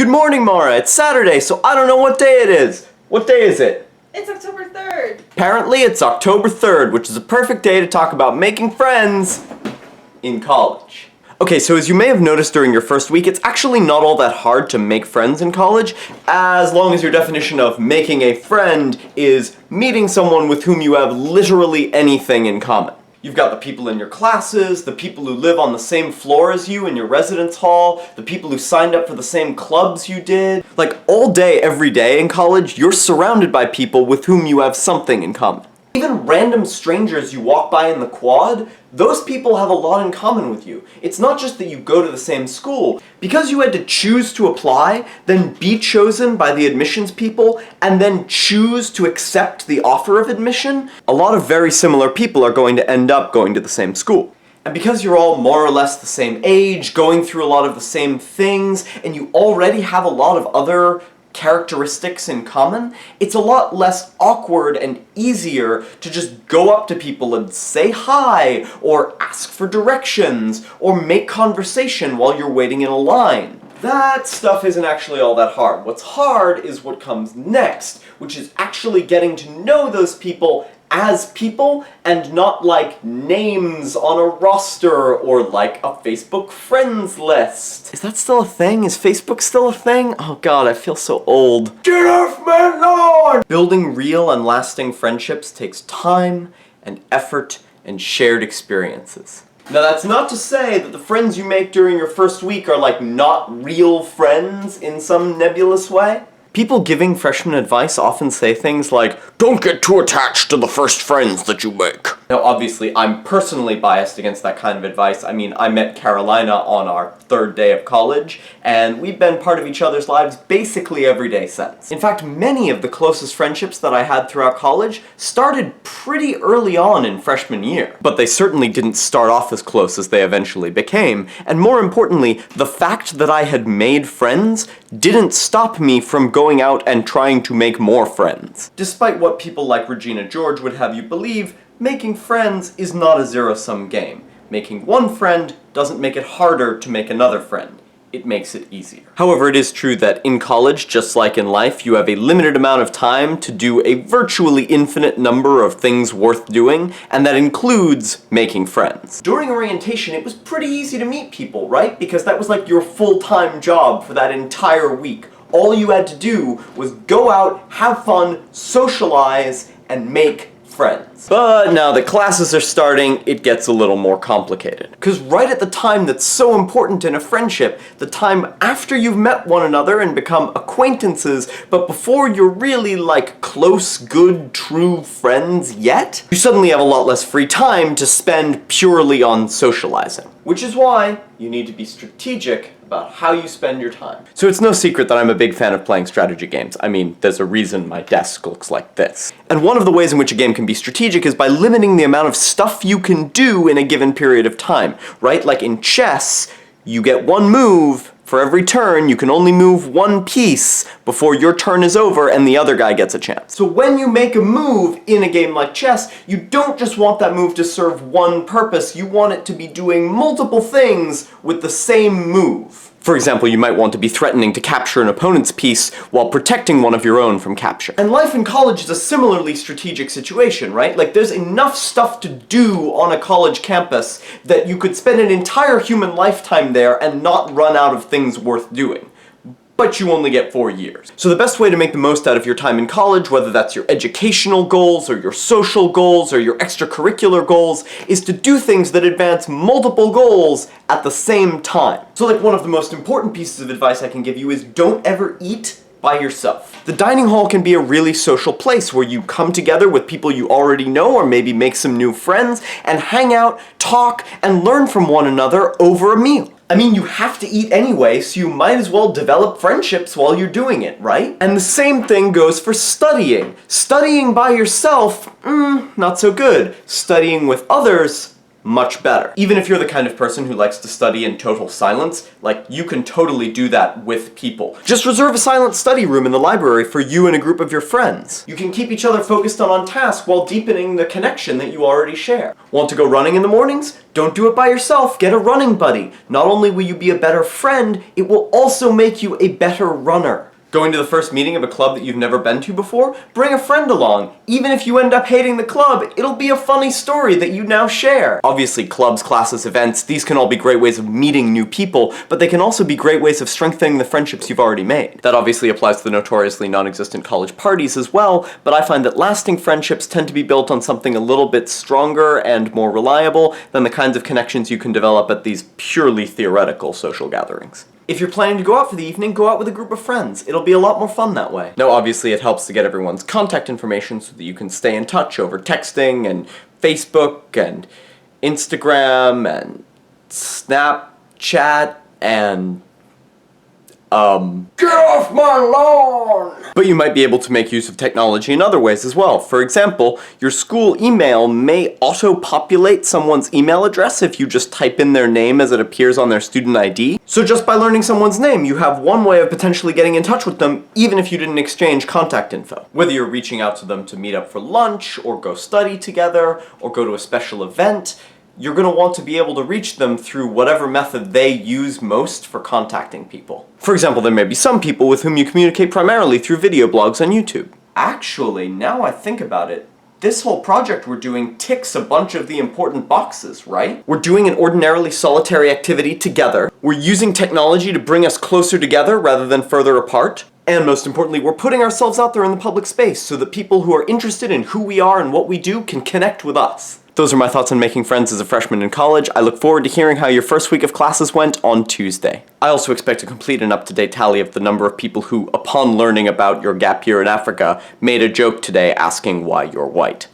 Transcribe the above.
Good morning, Mara. It's Saturday, so I don't know what day it is. What day is it? It's October 3rd. Apparently it's October 3rd, which is a perfect day to talk about making friends in college. Okay, so as you may have noticed during your first week, it's actually not all that hard to make friends in college, as long as your definition of making a friend is meeting someone with whom you have literally anything in common. You've got the people in your classes, the people who live on the same floor as you in your residence hall, the people who signed up for the same clubs you did. Like, all day, every day in college, you're surrounded by people with whom you have something in common. Even random strangers you walk by in the quad, those people have a lot in common with you. It's not just that you go to the same school. Because you had to choose to apply, then be chosen by the admissions people, and then choose to accept the offer of admission, a lot of very similar people are going to end up going to the same school. And because you're all more or less the same age, going through a lot of the same things, and you already have a lot of other characteristics in common, it's a lot less awkward and easier to just go up to people and say hi, or ask for directions, or make conversation while you're waiting in a line. That stuff isn't actually all that hard. What's hard is what comes next, which is actually getting to know those people as people, and not like names on a roster or like a Facebook friends list. Is that still a thing? Is Facebook still a thing? Oh god, I feel so old. Get off my lawn! Building real and lasting friendships takes time and effort and shared experiences. Now that's not to say that the friends you make during your first week are like not real friends in some nebulous way. People giving freshmen advice often say things like, "Don't get too attached to the first friends that you make." Now obviously I'm personally biased against that kind of advice. I mean, I met Carolina on our third day of college, and we've been part of each other's lives basically every day since. In fact, many of the closest friendships that I had throughout college started pretty early on in freshman year. But they certainly didn't start off as close as they eventually became, and more importantly, the fact that I had made friends didn't stop me from going out and trying to make more friends. Despite what people like Regina George would have you believe, making friends is not a zero-sum game. Making one friend doesn't make it harder to make another friend. It makes it easier. However, it is true that in college, just like in life, you have a limited amount of time to do a virtually infinite number of things worth doing, and that includes making friends. During orientation, it was pretty easy to meet people, right? Because that was like your full-time job for that entire week. All you had to do was go out, have fun, socialize, and make friends. But now that classes are starting, it gets a little more complicated. Because right at the time that's so important in a friendship, the time after you've met one another and become acquaintances, but before you're really like close, good, true friends yet, you suddenly have a lot less free time to spend purely on socializing. Which is why you need to be strategic about how you spend your time. So it's no secret that I'm a big fan of playing strategy games. I mean, there's a reason my desk looks like this. And one of the ways in which a game can be strategic is by limiting the amount of stuff you can do in a given period of time, right? Like in chess, you get one move. For every turn, you can only move one piece before your turn is over and the other guy gets a chance. So when you make a move in a game like chess, you don't just want that move to serve one purpose, you want it to be doing multiple things with the same move. For example, you might want to be threatening to capture an opponent's piece while protecting one of your own from capture. And life in college is a similarly strategic situation, right? Like, there's enough stuff to do on a college campus that you could spend an entire human lifetime there and not run out of things worth doing. But you only get 4 years. So the best way to make the most out of your time in college, whether that's your educational goals, or your social goals, or your extracurricular goals, is to do things that advance multiple goals at the same time. So like one of the most important pieces of advice I can give you is don't ever eat by yourself. The dining hall can be a really social place where you come together with people you already know, or maybe make some new friends, and hang out, talk, and learn from one another over a meal. I mean, you have to eat anyway, so you might as well develop friendships while you're doing it, right? And the same thing goes for studying. Studying by yourself, not so good. Studying with others, much better. Even if you're the kind of person who likes to study in total silence, like, you can totally do that with people. Just reserve a silent study room in the library for you and a group of your friends. You can keep each other focused on task while deepening the connection that you already share. Want to go running in the mornings? Don't do it by yourself, get a running buddy. Not only will you be a better friend, it will also make you a better runner. Going to the first meeting of a club that you've never been to before? Bring a friend along. Even if you end up hating the club, it'll be a funny story that you now share. Obviously, clubs, classes, events, these can all be great ways of meeting new people, but they can also be great ways of strengthening the friendships you've already made. That obviously applies to the notoriously non-existent college parties as well, but I find that lasting friendships tend to be built on something a little bit stronger and more reliable than the kinds of connections you can develop at these purely theoretical social gatherings. If you're planning to go out for the evening, go out with a group of friends. It'll be a lot more fun that way. Now, obviously, it helps to get everyone's contact information so that you can stay in touch over texting and Facebook and Instagram and Snapchat and get off my lawn! But you might be able to make use of technology in other ways as well. For example, your school email may auto-populate someone's email address if you just type in their name as it appears on their student ID. So just by learning someone's name, you have one way of potentially getting in touch with them, even if you didn't exchange contact info. Whether you're reaching out to them to meet up for lunch, or go study together, or go to a special event, you're going to want to be able to reach them through whatever method they use most for contacting people. For example, there may be some people with whom you communicate primarily through video blogs on YouTube. Actually, now I think about it, this whole project we're doing ticks a bunch of the important boxes, right? We're doing an ordinarily solitary activity together. We're using technology to bring us closer together rather than further apart. And most importantly, we're putting ourselves out there in the public space so that people who are interested in who we are and what we do can connect with us. Those are my thoughts on making friends as a freshman in college. I look forward to hearing how your first week of classes went on Tuesday. I also expect to complete an up-to-date tally of the number of people who, upon learning about your gap year in Africa, made a joke today asking why you're white.